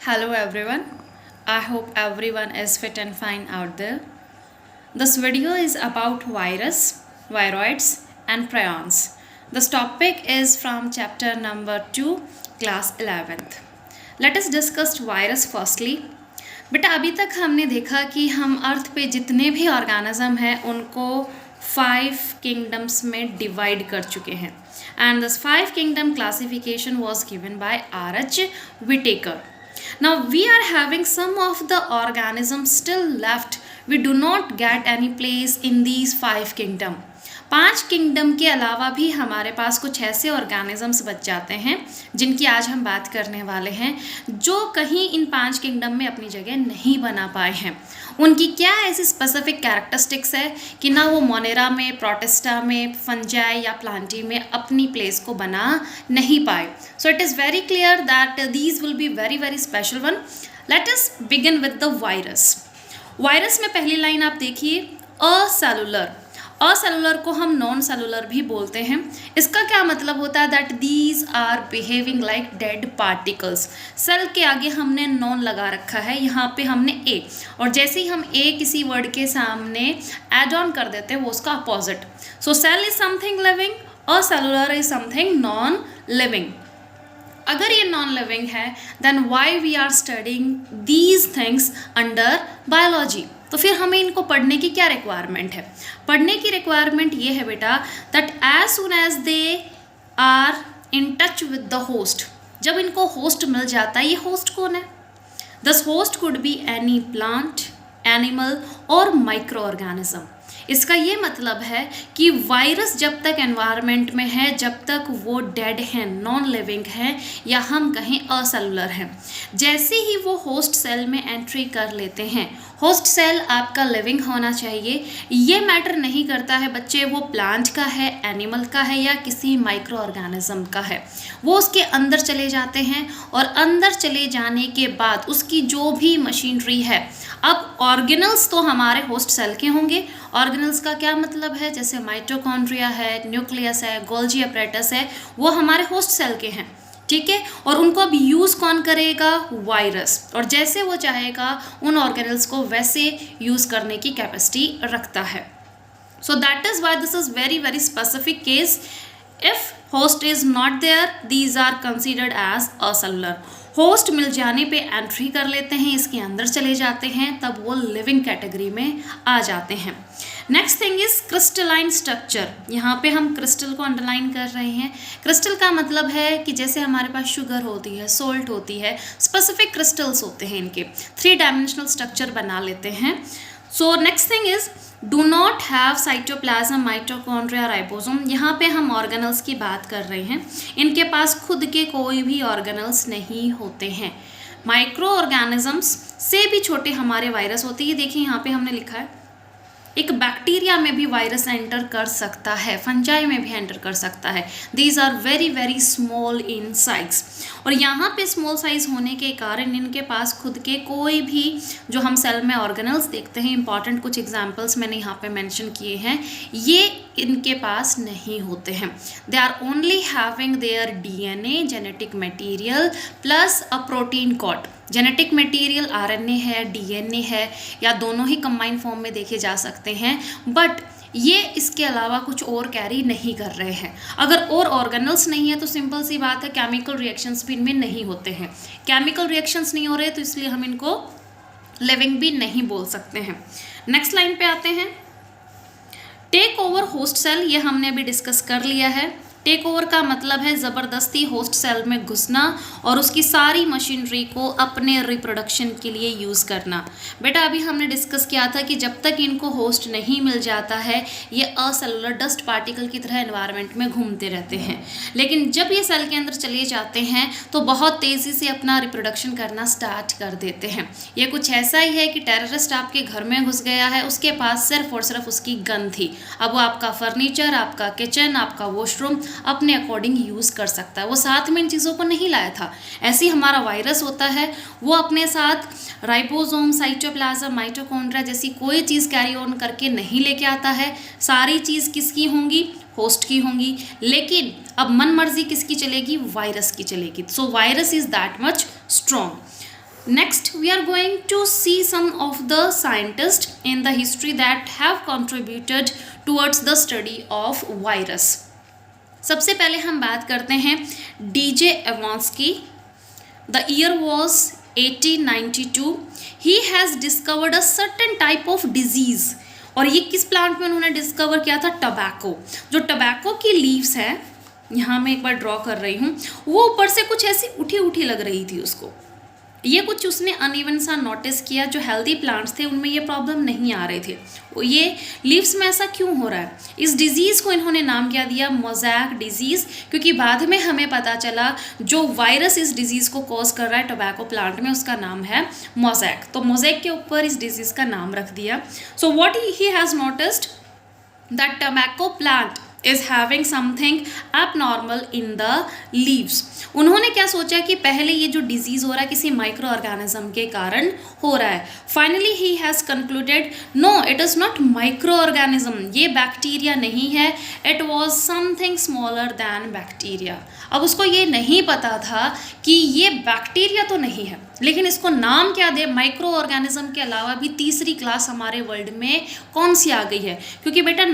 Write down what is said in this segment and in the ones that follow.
Hello everyone. I hope everyone is fit and fine out there. This video is about virus, viroids and prions. This topic is from chapter number 2, class 11th. Let us discuss virus firstly. बेटा अभी तक हमने देखा कि हम अर्थ पे जितने भी ऑर्गेनिज्म हैं उनको 5 किंगडम्स में डिवाइड कर चुके हैं and this 5 kingdom classification was given by R.H. Whitaker. Now we are having some of the organisms still left. We do not get any place in these 5 kingdom. 5 kingdom के अलावा भी हमारे पास कुछ ऐसे ऑर्गेनिजम्स बच जाते हैं जिनकी आज हम बात करने वाले हैं, जो कहीं इन 5 किंगडम में अपनी जगह नहीं बना पाए हैं. उनकी क्या ऐसी स्पेसिफिक कैरेक्टरिस्टिक्स है कि ना वो मोनेरा में, प्रोटिस्टा में, फंजाई या प्लांटी में अपनी प्लेस को बना नहीं पाए. सो it is very clear that these will be very very special one. Let us begin with the virus. Virus में पहली लाइन आप देखिए, असेलुलर. असेलुलर को हम नॉन सेलुलर भी बोलते हैं. इसका क्या मतलब होता है? That these are behaving like dead particles. Cell के आगे हमने नॉन लगा रखा है, यहाँ पे हमने ए, और जैसे ही हम ए किसी वर्ड के सामने एड ऑन कर देते हैं वो उसका opposite. So cell is something living, acellular is something non living. अगर ये नॉन लिविंग है then why we are studying these things under biology. तो फिर हमें इनको पढ़ने की क्या रिक्वायरमेंट है? पढ़ने की रिक्वायरमेंट ये है बेटा that as soon as they are in touch with the host. जब इनको होस्ट मिल जाता है, ये होस्ट कौन है? This host could be any plant, animal और माइक्रो ऑर्गेनिज्म. इसका ये मतलब है कि वायरस जब तक एनवायरनमेंट में है, जब तक वो डेड हैं, नॉन लिविंग हैं, या हम कहें असेलुलर हैं, जैसे ही वो होस्ट सेल में एंट्री कर लेते हैं, होस्ट सेल आपका लिविंग होना चाहिए. ये मैटर नहीं करता है बच्चे वो प्लांट का है, एनिमल का है या किसी माइक्रो ऑर्गेनिज्म का है. वो उसके अंदर चले जाते हैं और अंदर चले जाने के बाद उसकी जो भी मशीनरी है, अब ऑर्गेनल्स तो हमारे होस्ट सेल के होंगे. ऑर्गेनल्स का क्या मतलब है? जैसे माइटोकॉन्ड्रिया है, न्यूक्लियस है, गोल्जी अपरेटस है, वो हमारे होस्ट सेल के हैं. ठीक है, और उनको अब यूज़ कौन करेगा? वायरस. और जैसे वो चाहेगा उन ऑर्गेनल्स को वैसे यूज़ करने की कैपेसिटी रखता है. So that is why this is very very specific case. If host is not there, these are considered as acellular. Host मिल जाने पे एंट्री कर लेते हैं, इसके अंदर चले जाते हैं, तब वो लिविंग कैटेगरी में आ जाते हैं. Next thing is crystalline structure. यहाँ पे हम क्रिस्टल को अंडरलाइन कर रहे हैं. क्रिस्टल का मतलब है कि जैसे हमारे पास शुगर होती है, सोल्ट होती है, स्पेसिफिक क्रिस्टल्स होते हैं, इनके 3 डायमेंशनल स्ट्रक्चर बना लेते हैं. So next thing is do not have cytoplasm, mitochondria, ribosome. यहाँ पे हम ऑर्गेनल्स की बात कर रहे हैं. इनके पास खुद के कोई भी ऑर्गेनल्स नहीं होते हैं. माइक्रो ऑर्गेनिजम्स से भी छोटे हमारे वायरस होते हैं. देखिए यहाँ पे हमने लिखा है, एक बैक्टीरिया में भी वायरस एंटर कर सकता है, फंजाई में भी एंटर कर सकता है. These are very very small in size. और यहाँ पे स्मॉल साइज होने के कारण इनके पास खुद के कोई भी जो हम सेल में ऑर्गेनल्स देखते हैं, इंपॉर्टेंट कुछ एग्जांपल्स मैंने यहाँ पे मेंशन किए हैं, ये इनके पास नहीं होते हैं. They are only having their DNA, genetic material plus a protein code. Genetic material RNA है, DNA है, या दोनों ही कंबाइन फॉर्म में देखे जा सकते हैं, बट ये इसके अलावा कुछ और कैरी नहीं कर रहे हैं. अगर और ऑर्गेनल्स नहीं है तो सिंपल सी बात है, केमिकल रिएक्शंस भी इनमें नहीं होते हैं. केमिकल रिएक्शंस नहीं हो रहे तो इसलिए हम इनको लिविंग भी नहीं बोल सकते हैं. नेक्स्ट लाइन पे आते हैं. टेक ओवर होस्ट सेल, ये हमने अभी डिस्कस कर लिया है. टेक ओवर का मतलब है ज़बरदस्ती होस्ट सेल में घुसना और उसकी सारी मशीनरी को अपने रिप्रोडक्शन के लिए यूज़ करना. बेटा अभी हमने डिस्कस किया था कि जब तक इनको होस्ट नहीं मिल जाता है, ये असेलुलर डस्ट पार्टिकल की तरह एनवायरनमेंट में घूमते रहते हैं. लेकिन जब ये सेल के अंदर चले जाते हैं तो बहुत तेज़ी से अपना रिप्रोडक्शन करना स्टार्ट कर देते हैं. ये कुछ ऐसा ही है कि टेररिस्ट आपके घर में घुस गया है, उसके पास सिर्फ और सिर्फ उसकी गन थी. अब वो आपका फर्नीचर, आपका किचन, आपका वॉशरूम अपने अकॉर्डिंग यूज़ कर सकता है. वो साथ में इन चीज़ों को नहीं लाया था. ऐसे ही हमारा वायरस होता है, वो अपने साथ राइबोसोम, साइटोप्लाज्म, माइटोकॉन्ड्रिया जैसी कोई चीज़ कैरी ऑन करके नहीं लेके आता है. सारी चीज़ किसकी होंगी? होस्ट की होंगी. लेकिन अब मन मर्जी किसकी चलेगी? वायरस की चलेगी. सो virus is that much strong. Next, we are going to see some of the scientists in the history that have contributed towards the study of virus. सबसे पहले हम बात करते हैं डीजे एवांस की. The year was 1892. He has discovered a certain type of disease. और ये किस प्लांट में उन्होंने डिस्कवर किया था? टबैको. जो टबैको की लीव्स हैं, यहाँ मैं एक बार ड्रॉ कर रही हूँ, वो ऊपर से कुछ ऐसी उठी उठी लग रही थी उसको. ये कुछ उसने अनइवन सा नोटिस किया. जो हेल्दी प्लांट्स थे उनमें ये प्रॉब्लम नहीं आ रहे थे. ये लीव्स में ऐसा क्यों हो रहा है? इस डिजीज़ को इन्होंने नाम क्या दिया? Mosaic disease. क्योंकि बाद में हमें पता चला जो वायरस इस डिजीज़ को कॉज कर रहा है टोबैको प्लांट में, उसका नाम है मोज़ैक. तो मोज़ैक के ऊपर इस डिजीज़ का नाम रख दिया. So what he has noticed that tobacco plant is having something abnormal in the leaves. उन्होंने क्या सोचा कि पहले ये जो डिजीज़ हो रहा है किसी माइक्रो ऑर्गेनिज्म के कारण हो रहा है. Finally he has concluded no, it is not microorganism, ये बैक्टीरिया नहीं है. It was something smaller than bacteria. अब उसको ये नहीं पता था कि ये बैक्टीरिया तो नहीं है, लेकिन इसको नाम क्या दे? माइक्रो ऑर्गेनिज्म के अलावा भी तीसरी क्लास हमारे वर्ल्ड में कौन सी आ गई है? क्योंकि बेटा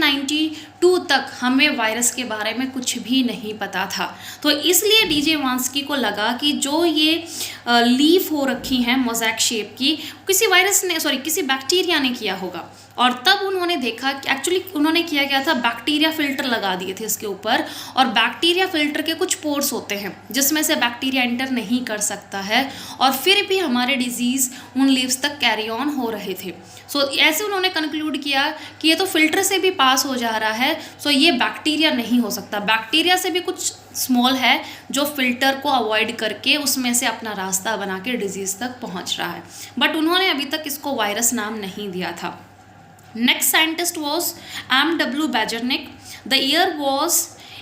1892 तक हमें वायरस के बारे में कुछ भी नहीं पता था. तो इसलिए डीजे वांस्की को लगा कि जो ये लीफ हो रखी हैं मोज़ैक शेप की, किसी वायरस ने किसी बैक्टीरिया ने किया होगा. और तब उन्होंने देखा कि एक्चुअली उन्होंने किया क्या था, बैक्टीरिया फिल्टर लगा दिए थे इसके ऊपर. और बैक्टीरिया फिल्टर के कुछ पोर्स होते हैं जिसमें से बैक्टीरिया एंटर नहीं कर सकता है, और फिर भी हमारे डिजीज़ उन लीव्स तक कैरी ऑन हो रहे थे. सो ऐसे उन्होंने कंक्लूड किया कि ये तो फिल्टर से भी पास हो जा रहा है, सो ये बैक्टीरिया नहीं हो सकता. बैक्टीरिया से भी कुछ स्मॉल है जो फिल्टर को अवॉइड करके उसमें से अपना रास्ता बना के डिजीज़ तक पहुंच रहा है. बट उन्होंने अभी तक इसको वायरस नाम नहीं दिया था. Next scientist was M.W. Bajernik. The year was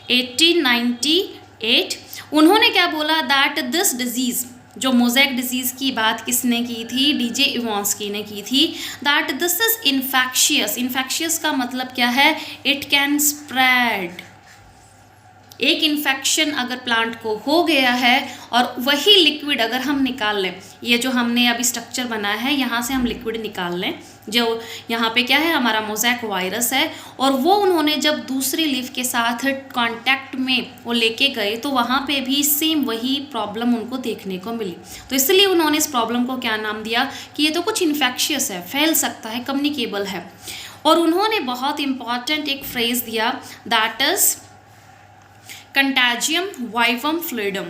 1898. उन्होंने क्या बोला? That this disease, जो मोज़ैक डिजीज़ की बात किसने की थी? डीजे इवांस्की ने की थी. That this is infectious. Infectious का मतलब क्या है? It can spread. एक इन्फेक्शन अगर प्लांट को हो गया है और वही लिक्विड अगर हम निकाल लें, ये जो हमने अभी स्ट्रक्चर बनाया है यहाँ से हम लिक्विड निकाल लें, जो यहाँ पे क्या है हमारा मोज़ैक वायरस है, और वो उन्होंने जब दूसरी लीफ के साथ कांटेक्ट में वो लेके गए तो वहाँ पे भी सेम वही प्रॉब्लम उनको देखने को मिली. तो इसलिए उन्होंने इस प्रॉब्लम को क्या नाम दिया कि ये तो कुछ इन्फेक्शियस है, फैल सकता है, कम्युनिकेबल है. और उन्होंने बहुत इंपॉर्टेंट एक फ्रेज़ दिया, दैट इज़ कंटैजियम वाइवम फ्लूइडम.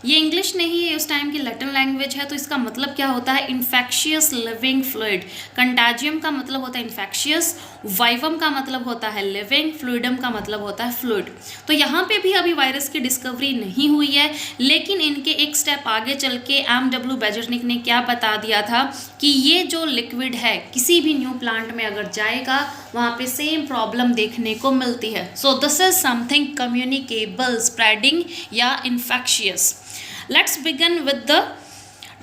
ये इंग्लिश नहीं है, उस टाइम की लैटिन लैंग्वेज है. तो इसका मतलब क्या होता है? Infectious living fluid. कंटैजियम का मतलब होता है इन्फेक्शियस, वाइवम का मतलब होता है लिविंग, फ्लूइडम का मतलब होता है फ्लूइड. तो यहाँ पे भी अभी वायरस की डिस्कवरी नहीं हुई है, लेकिन इनके एक स्टेप आगे चल के M.W. बेजरनिक ने क्या बता दिया था कि ये जो लिक्विड है किसी भी न्यू प्लांट में अगर जाएगा वहाँ पे सेम प्रॉब्लम देखने को मिलती है. So this is something communicable, spreading या infectious. Let's begin with the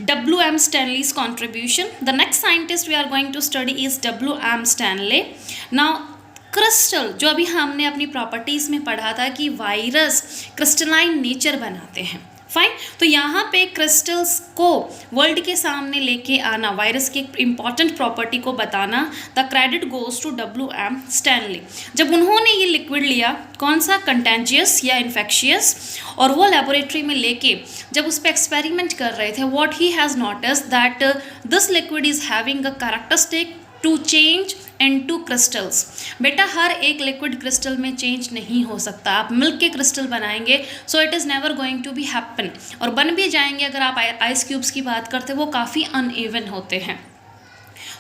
W.M. Stanley's contribution. The next scientist we are going to study is W.M. Stanley. Now crystal, जो अभी हमने अपनी प्रॉपर्टीज़ में पढ़ा था कि वायरस क्रिस्टलाइन नेचर बनाते हैं, फाइन. तो यहाँ पे क्रिस्टल्स को वर्ल्ड के सामने लेके आना, वायरस की इंपॉर्टेंट प्रॉपर्टी को बताना, the credit goes to W.M. Stanley. जब उन्होंने ये लिक्विड लिया, कौन सा? कंटेंजियस या इन्फेक्शियस, और वो लेबोरेटरी में लेके जब उस पर एक्सपेरिमेंट कर रहे थे, what he has noticed that this liquid is having a characteristic to change into crystals. बेटा हर एक लिक्विड क्रिस्टल में चेंज नहीं हो सकता. आप मिल्क के क्रिस्टल बनाएंगे, so it is never going to be happen. और बन भी जाएंगे, अगर आप आइस क्यूब्स की बात करते हैं वो काफ़ी अनइवन होते हैं.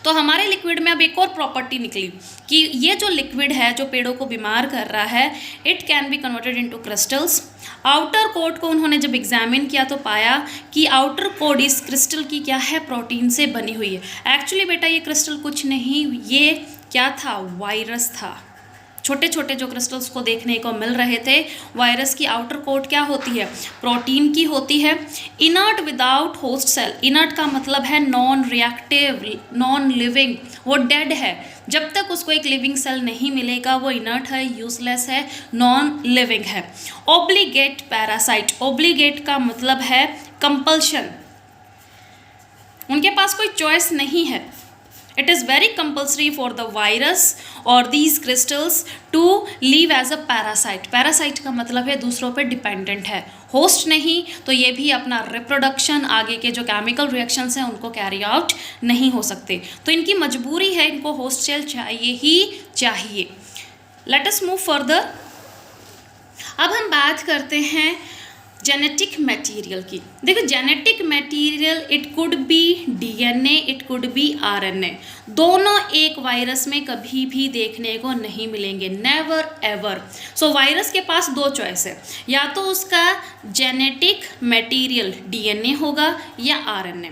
तो हमारे लिक्विड में अब एक और प्रॉपर्टी निकली कि ये जो लिक्विड है जो पेड़ों को बीमार कर रहा है, it can be converted into crystals. Outer coat को उन्होंने जब एग्जामिन किया तो पाया कि आउटर कोट इस क्रिस्टल की क्या है? प्रोटीन से बनी हुई है. एक्चुअली बेटा ये क्रिस्टल कुछ नहीं, ये क्या था? वायरस था. छोटे छोटे जो क्रिस्टल्स को देखने को मिल रहे थे, वायरस की आउटर कोट क्या होती है? प्रोटीन की होती है. Inert without host cell. Inert का मतलब है नॉन रिएक्टिव, नॉन लिविंग, वो डेड है. जब तक उसको एक लिविंग सेल नहीं मिलेगा वो इनर्ट है, यूजलेस है, नॉन लिविंग है. Obligate parasite. ओब्लिगेट का मतलब है कंपल्शन, उनके पास कोई चॉइस नहीं है। It is very compulsory for the virus or these crystals to live as a parasite. Parasite का मतलब है दूसरों पे डिपेंडेंट है, होस्ट नहीं, तो ये भी अपना रिप्रोडक्शन, आगे के जो केमिकल रिएक्शंस हैं उनको कैरी आउट नहीं हो सकते। तो इनकी मजबूरी है, इनको होस्ट सेल चाहिए ही चाहिए। Let us move further. अब हम बात करते हैं जेनेटिक मटेरियल की। देखो genetic material it could be DNA, it could be RNA, दोनों एक वायरस में कभी भी देखने को नहीं मिलेंगे, नेवर एवर। सो वायरस के पास दो चॉइस है, या तो उसका जेनेटिक मटेरियल डीएनए होगा या आरएनए।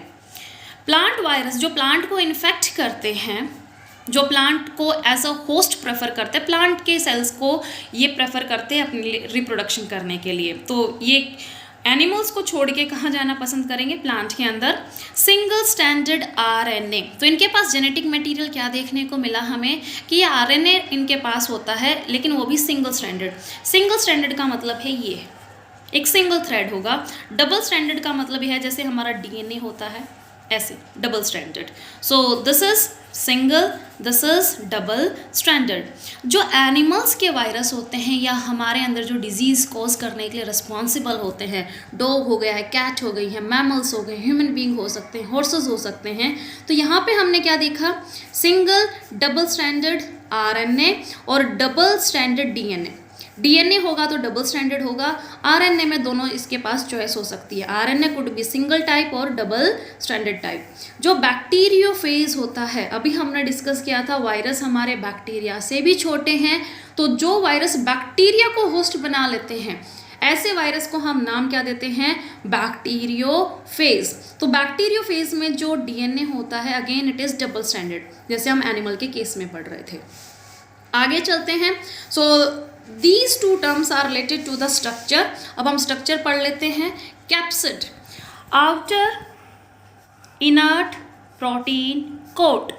प्लांट वायरस जो प्लांट को इन्फेक्ट करते हैं, जो प्लांट को एज अ होस्ट प्रेफर करते हैं, प्लांट के सेल्स को ये प्रेफर करते हैं अपने रिप्रोडक्शन करने के लिए, तो ये एनिमल्स को छोड़ के कहाँ जाना पसंद करेंगे, प्लांट के अंदर। सिंगल स्टैंडर्ड आरएनए, तो इनके पास जेनेटिक मटेरियल क्या देखने को मिला हमें कि ये आरएनए इनके पास होता है, लेकिन वो भी सिंगल स्टैंडर्ड। सिंगल स्टैंडर्ड का मतलब है ये एक सिंगल थ्रेड होगा। डबल स्टैंडर्ड का मतलब यह है जैसे हमारा डीएनए होता है ऐसे double standard. So this is single, this is double standard. जो एनिमल्स के वायरस होते हैं या हमारे अंदर जो डिजीज़ कॉज करने के लिए रिस्पॉन्सिबल होते हैं, डॉग हो गया है, कैट हो गई है, मैमल्स हो गए, ह्यूमन बींग हो सकते हैं, हॉर्सेस हो सकते हैं, तो यहाँ पे हमने क्या देखा, सिंगल डबल स्टैंडर्ड आरएनए और डबल स्टैंडर्ड डीएनए। डीएनए होगा तो डबल स्टैंडर्ड होगा, आरएनए में दोनों इसके पास चॉइस हो सकती है, RNA could be single type और डबल स्टैंडर्ड टाइप। जो बैक्टीरियोफेज होता है, अभी हमने डिस्कस किया था वायरस हमारे बैक्टीरिया से भी छोटे हैं, तो जो वायरस बैक्टीरिया को होस्ट बना लेते हैं ऐसे वायरस को हम नाम क्या देते हैं, बैक्टीरियोफेज। तो बैक्टीरियोफेज में जो डीएनए होता है again it is double standard, जैसे हम एनिमल के केस में पढ़ रहे थे। आगे चलते हैं। सो these two terms are related to the structure। अब हम स्ट्रक्चर पढ़ लेते हैं। Capsid, outer inert protein coat.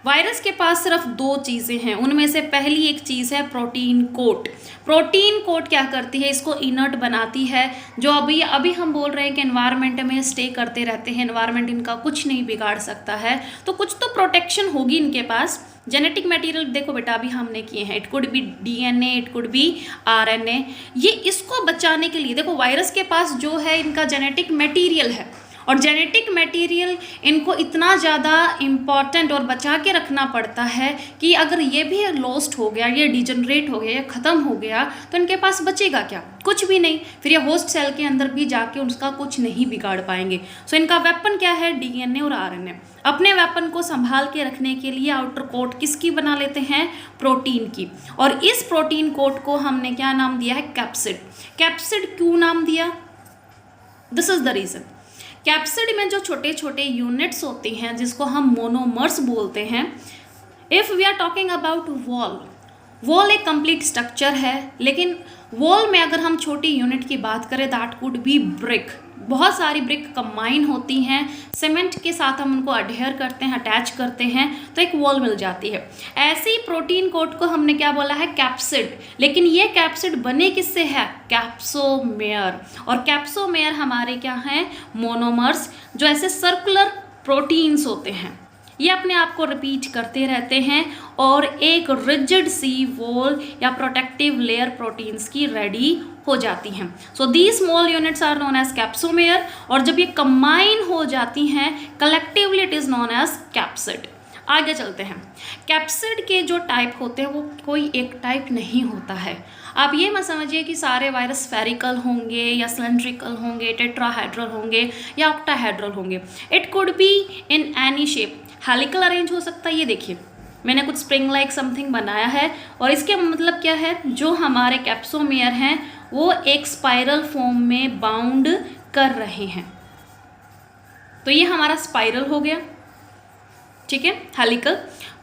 Virus के पास सिर्फ दो चीज़ें हैं, उनमें से पहली एक चीज़ है प्रोटीन कोट। प्रोटीन कोट क्या करती है, इसको इनर्ट बनाती है। जो अभी हम बोल रहे हैं कि एनवायरनमेंट में स्टे करते रहते हैं, एनवायरनमेंट इनका कुछ नहीं बिगाड़ सकता है, तो कुछ तो प्रोटेक्शन होगी इनके पास। जेनेटिक मटेरियल देखो बेटा अभी हमने किए हैं, it could be DNA, it could be RNA. ये इसको बचाने के लिए देखो वायरस के पास जो है इनका जेनेटिक मटेरियल है, और जेनेटिक मटेरियल इनको इतना ज़्यादा इम्पॉर्टेंट और बचा के रखना पड़ता है कि अगर ये भी लॉस्ट हो गया, ये डिजनरेट हो गया, या ख़त्म हो गया, तो इनके पास बचेगा क्या, कुछ भी नहीं। फिर ये होस्ट सेल के अंदर भी जाके उसका कुछ नहीं बिगाड़ पाएंगे। सो इनका वेपन क्या है, डीएनए और आरएनए। अपने वेपन को संभाल के रखने के लिए आउटर कोट किसकी बना लेते हैं, प्रोटीन की, और इस प्रोटीन कोट को हमने क्या नाम दिया है, कैप्सिड। कैप्सिड क्यों नाम दिया, this is the reason. Capsid में जो छोटे छोटे यूनिट्स होती हैं जिसको हम मोनोमर्स बोलते हैं। If we are talking about wall, wall एक कंप्लीट स्ट्रक्चर है, लेकिन वॉल में अगर हम छोटी यूनिट की बात करें दैट कुड बी ब्रिक। बहुत सारी ब्रिक कंबाइन होती हैं, सीमेंट के साथ हम उनको अडेयर करते हैं, अटैच करते हैं, तो एक वॉल मिल जाती है। ऐसे ही प्रोटीन कोट को हमने क्या बोला है, कैप्सिड। लेकिन ये कैप्सिड बने किससे है, कैप्सोमेयर। और कैप्सोमेयर हमारे क्या हैं, मोनोमर्स, जो ऐसे सर्कुलर प्रोटीन्स होते हैं, ये अपने आप को रिपीट करते रहते हैं और एक रिजिड सी वॉल या प्रोटेक्टिव लेयर प्रोटीन्स की रेडी हो जाती हैं। So these small units are known as capsomere, और जब ये कंबाइन हो जाती हैं collectively it is known as capsid. आगे चलते हैं। कैप्सिड के जो टाइप होते हैं वो कोई एक टाइप नहीं होता है। आप ये मत समझिए कि सारे वायरस स्फेरिकल होंगे या सिलेंड्रिकल होंगे, टेट्राहेड्रल होंगे या ऑक्टाहेड्रल होंगे। It could be in any shape. Helical arrange हो सकता है, ये देखिए मैंने कुछ स्प्रिंग लाइक समथिंग बनाया है, और इसके मतलब क्या है, जो हमारे कैप्सोमेयर हैं वो एक स्पाइरल फॉर्म में बाउंड कर रहे हैं, तो ये हमारा स्पाइरल हो गया, ठीक है। हेलिकल।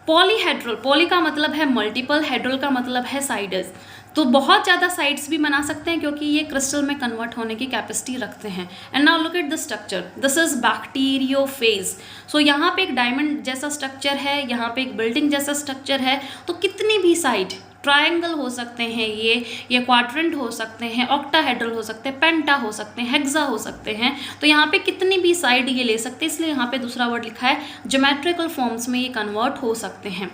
पॉलीहेड्रल, पॉली का मतलब है मल्टीपल, हेड्रल का मतलब है साइड्स, तो बहुत ज़्यादा साइड्स भी बना सकते हैं क्योंकि ये क्रिस्टल में कन्वर्ट होने की कैपेसिटी रखते हैं। And now look at the structure, this is bacteriophage. So यहाँ पे एक डायमंड जैसा स्ट्रक्चर है, यहाँ पे एक बिल्डिंग जैसा स्ट्रक्चर है, तो कितनी भी साइड ट्रायंगल हो सकते हैं, ये क्वाड्रेंट हो सकते हैं, ऑक्टाहेड्रल हो सकते हैं, पेंटा हो सकते हैं, हेक्सा हो सकते हैं। तो यहाँ पे कितनी भी साइड ये ले सकते हैं, इसलिए यहाँ पे दूसरा वर्ड लिखा है ज्योमेट्रिकल फॉर्म्स में ये कन्वर्ट हो सकते हैं।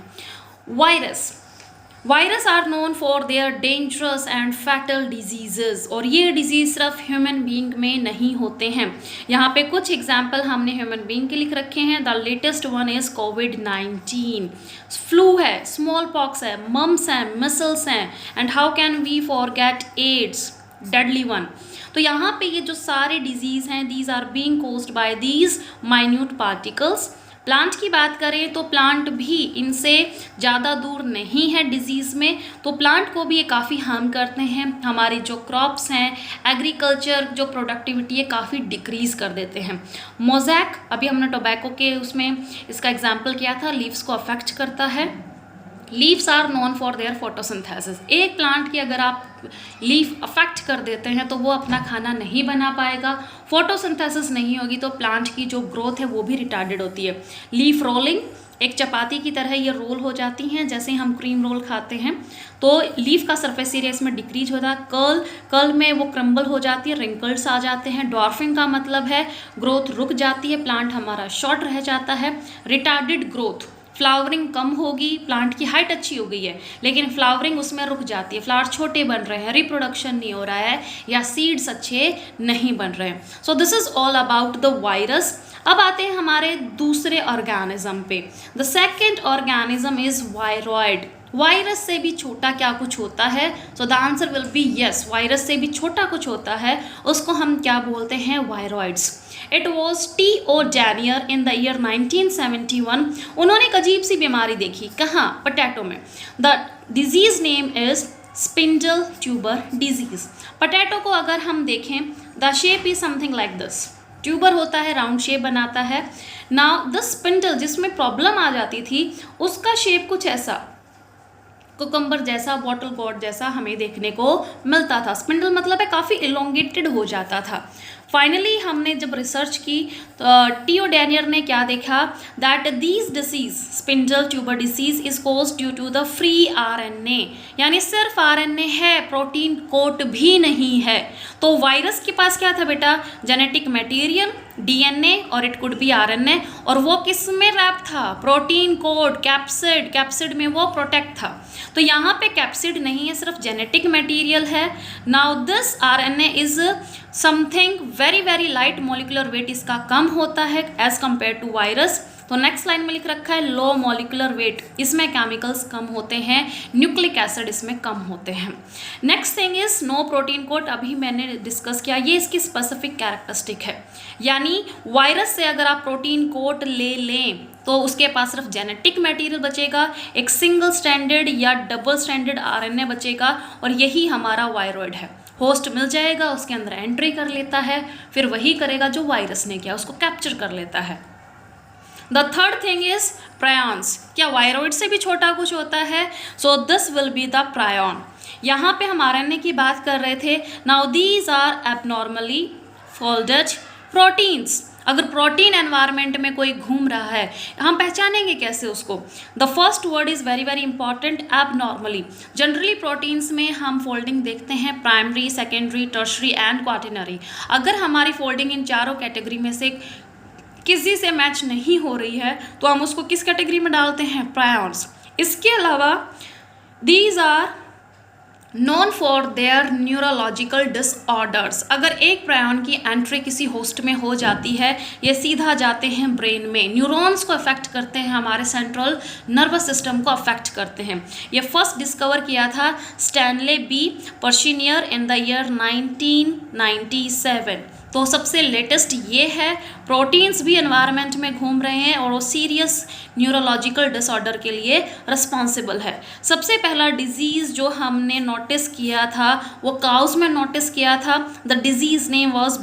Virus are known for their dangerous and fatal diseases, और ये डिजीज सिर्फ ह्यूमन बीइंग में नहीं होते हैं। यहाँ पे कुछ एग्जाम्पल हमने ह्यूमन बीइंग के लिख रखे हैं। द लेटेस्ट वन इज कोविड-19, फ्लू है, स्मॉल पॉक्स है, मम्स हैं, मिसल्स हैं, and how can we forget AIDS, deadly one. तो यहाँ पे ये जो सारे डिजीज हैं, these are being caused by these minute particles. Plant की बात करें तो प्लांट भी इनसे ज़्यादा दूर नहीं है डिजीज़ में, तो प्लांट को भी ये काफ़ी हार्म करते हैं। हमारी जो क्रॉप्स हैं, एग्रीकल्चर जो प्रोडक्टिविटी है काफ़ी डिक्रीज़ कर देते हैं। मोज़ैक, अभी हमने टोबैको के उसमें इसका एग्जाम्पल किया था, लीव्स को अफेक्ट करता है। Leaves are known for their photosynthesis. एक प्लांट की अगर आप लीफ अफेक्ट कर देते हैं तो वो अपना खाना नहीं बना पाएगा, फोटोसिंथेसिस नहीं होगी तो प्लांट की जो ग्रोथ है वो भी रिटार्डेड होती है। लीफ रोलिंग, एक चपाती की तरह ये रोल हो जाती हैं, जैसे हम क्रीम रोल खाते हैं तो लीफ का सरफेस एरिया इसमें डिक्रीज होता है। कर्ल में वो क्रम्बल हो जाती है, रिंकल्स आ जाते हैं। डॉर्फिंग का मतलब है ग्रोथ रुक जाती है, प्लांट हमारा शॉर्ट रह जाता है। रिटार्डेड ग्रोथ, फ्लावरिंग कम होगी, प्लांट की हाइट अच्छी हो गई है लेकिन फ्लावरिंग उसमें रुक जाती है, फ्लावर छोटे बन रहे हैं, रिप्रोडक्शन नहीं हो रहा है या सीड्स अच्छे नहीं बन रहे हैं। So this is all about the virus. अब आते हैं हमारे दूसरे ऑर्गेनिज्म पे। The second organism is viroid. Virus से भी छोटा क्या कुछ होता है? So the answer will be yes, virus से भी छोटा कुछ होता है, उसको हम क्या बोलते हैं? Viroids. It was T.O. डैनियर in the year 1971। उन्होंने एक अजीब सी बीमारी देखी, कहाँ? पोटैटो में। The disease name is spindle tuber disease. Potato को अगर हम देखें, the shape is something like this, tuber होता है, राउंड शेप बनाता है। नाउ द स्पिंडल जिसमें प्रॉब्लम आ जाती थी, उसका शेप कुछ ऐसा कुकम्बर जैसा, बॉटल गॉड जैसा हमें देखने को मिलता था। स्पिंडल मतलब है काफ़ी इलोंगेटेड हो जाता था। फाइनली हमने जब रिसर्च की तो T.O. डैनियर ने क्या देखा, that these disease, spindle tuber disease is caused due to the free RNA, यानी सिर्फ RNA है, प्रोटीन कोट भी नहीं है। तो वायरस के पास क्या था बेटा? जेनेटिक मटेरियल, DNA और इट कुड बी RNA, और वो किस में रैप था? प्रोटीन कोड, कैप्सिड, कैप्सिड में वो प्रोटेक्ट था। तो यहाँ पे कैप्सिड नहीं है, सिर्फ जेनेटिक मटेरियल है। Now this RNA is something very very light, molecular weight इसका कम होता है एज कंपेयर टू वायरस। तो नेक्स्ट लाइन में लिख रखा है लो मॉलिकुलर वेट, इसमें केमिकल्स कम होते हैं, न्यूक्लिक एसिड इसमें कम होते हैं। Next thing is no protein coat, अभी मैंने डिस्कस किया, ये इसकी स्पेसिफिक कैरेक्टरिस्टिक है। यानी वायरस से अगर आप प्रोटीन कोट ले लें तो उसके पास सिर्फ जेनेटिक मटेरियल बचेगा, एक सिंगल स्टैंडर्ड या डबल स्टैंडर्ड RNA बचेगा, और यही हमारा वायरॉइड है। होस्ट मिल जाएगा, उसके अंदर एंट्री कर लेता है, फिर वही करेगा जो वायरस ने किया, उसको कैप्चर कर लेता है। The third thing is prions. क्या वायरॉइड से भी छोटा कुछ होता है? So this will be the prion. यहाँ पे हम RNA की बात कर रहे थे। Now these are abnormally folded proteins. अगर प्रोटीन एनवायरनमेंट में कोई घूम रहा है, हम पहचानेंगे कैसे उसको? The first word is very very important, abnormally. Generally proteins में हम फोल्डिंग देखते हैं primary, secondary, tertiary and quaternary. अगर हमारी फोल्डिंग इन चारों कैटेगरी में से किसी से मैच नहीं हो रही है तो हम उसको किस कैटेगरी में डालते हैं? प्रायॉन्स। इसके अलावा these are known for their neurological disorders. अगर एक प्रायॉन की एंट्री किसी होस्ट में हो जाती है, ये सीधा जाते हैं ब्रेन में, न्यूरॉन्स को अफेक्ट करते हैं, हमारे सेंट्रल नर्वस सिस्टम को अफेक्ट करते हैं। ये फर्स्ट डिस्कवर किया था Stanley B Prusiner in the year 1997। तो सबसे लेटेस्ट ये है, प्रोटीन्स भी एनवायरनमेंट में घूम रहे हैं और वो सीरियस न्यूरोलॉजिकल डिसऑर्डर के लिए रिस्पॉन्सिबल है। सबसे पहला डिजीज़ जो हमने नोटिस किया था वो काउस में नोटिस किया था। The disease name was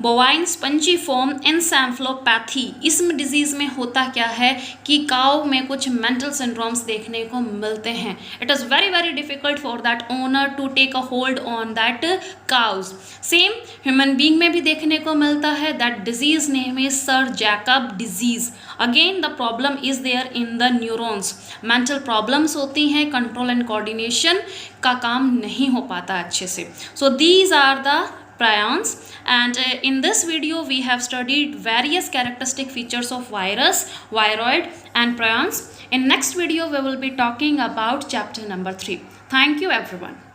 bovine spongiform encephalopathy. इस डिजीज़ में होता क्या है कि काउ में कुछ मेंटल सिंड्रोम्स देखने को मिलते हैं। It is very very difficult for that owner to take a hold on that cows. Same human being में भी देखने को मिलता है. That disease name is sir Jacob disease. Again the problem is there in the neurons. Mental problems होती हैं, control and coordination का काम नहीं हो पाता अच्छे से. So these are the prions, and in this video we have studied various characteristic features of virus, viroid and prions. In next video we will be talking about chapter number 3. Thank you everyone.